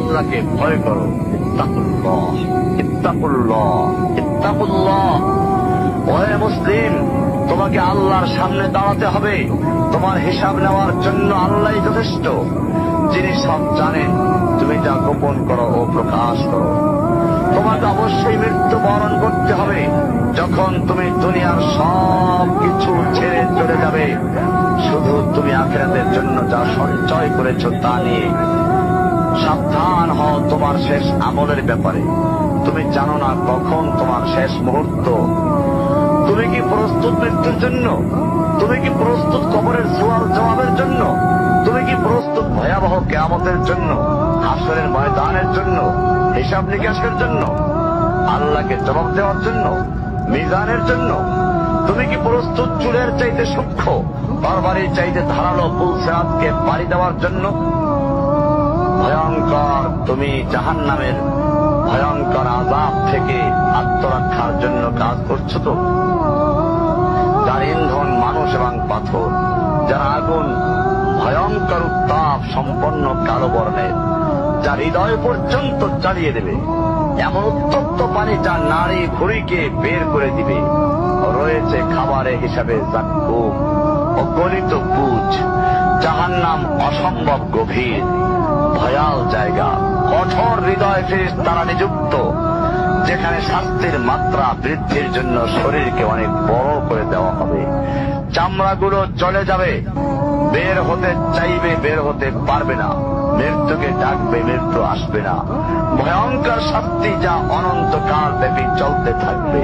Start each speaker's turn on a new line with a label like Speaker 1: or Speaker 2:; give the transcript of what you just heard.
Speaker 1: আল্লাহকে ভয় করো। ইত্তাকুল্লাহ, ইত্তাকুল্লাহ, ইত্তাকুল্লাহ। ওহে মুসলিম, তোমাকে আল্লাহর সামনে দাঁড়াতে হবে। তোমার হিসাব নেওয়ার জন্য আল্লাহই যথেষ্ট, যিনি সব জানেন। তুমি যা গোপন করো ও প্রকাশ করো। তোমাকে অবশ্যই মৃত্যু বরণ করতে হবে। যখন তুমি দুনিয়ার সব কিছু ছেড়ে চলে যাবে, শুধু তুমি আখিরাতের জন্য যা সঞ্চয় করেছ তা নিয়ে সাবধান হও তোমার শেষ আমলের ব্যাপারে। তুমি জানো না কখন তোমার শেষ মুহূর্ত। তুমি কি প্রস্তুত মৃত্যুর জন্য? তুমি কি প্রস্তুত কবরের সওয়াল জবাবের জন্য? তুমি কি প্রস্তুত ভয়াবহ কিয়ামতের জন্য, হাসরের ময়দানের জন্য, হিসাব নিকাশের জন্য, আল্লাহকে জবাব দেওয়ার জন্য, মিজানের জন্য? তুমি কি প্রস্তুত চুলের চাইতে সূক্ষ্ম, তরবারির চাইতে ধারালো পুল সিরাতকে পাড়ি দেওয়ার জন্য? ভয়ঙ্কর তুমি জাহান্নামের ভয়ঙ্কর আযাব থেকে আত্মরক্ষার জন্য কাজ করছো তো? যার ইন্ধন মানুষ এবং পাথর, যার আগুন ভয়ঙ্কর উত্তাপ সম্পন্ন কালো বর্ণের, যা হৃদয় পর্যন্ত জ্বালিয়ে দেবে, এমন উত্তপ্ত পানি যা নাড়ি ভুঁড়িকে বের করে দিবে। রয়েছে খাবারের হিসাবে জাক্কুম ও গলিত পুঁজ। জাহান্নাম অসম্ভব গভীর ভয়াল জায়গা, কঠোর হৃদয় ফেরেশতারা নিযুক্ত, যেখানে শাস্তির মাত্রা বৃদ্ধির জন্য শরীরকে অনেক বড় করে দেওয়া হবে। চামড়াগুলো চলে যাবে, বের হতে চাইবে, বের হতে পারবে না। মৃত্যুকে ডাকবে, মৃত্যু আসবে না। ভয়ঙ্কর শাস্তি যা অনন্তকাল ব্যাপী চলতে থাকবে।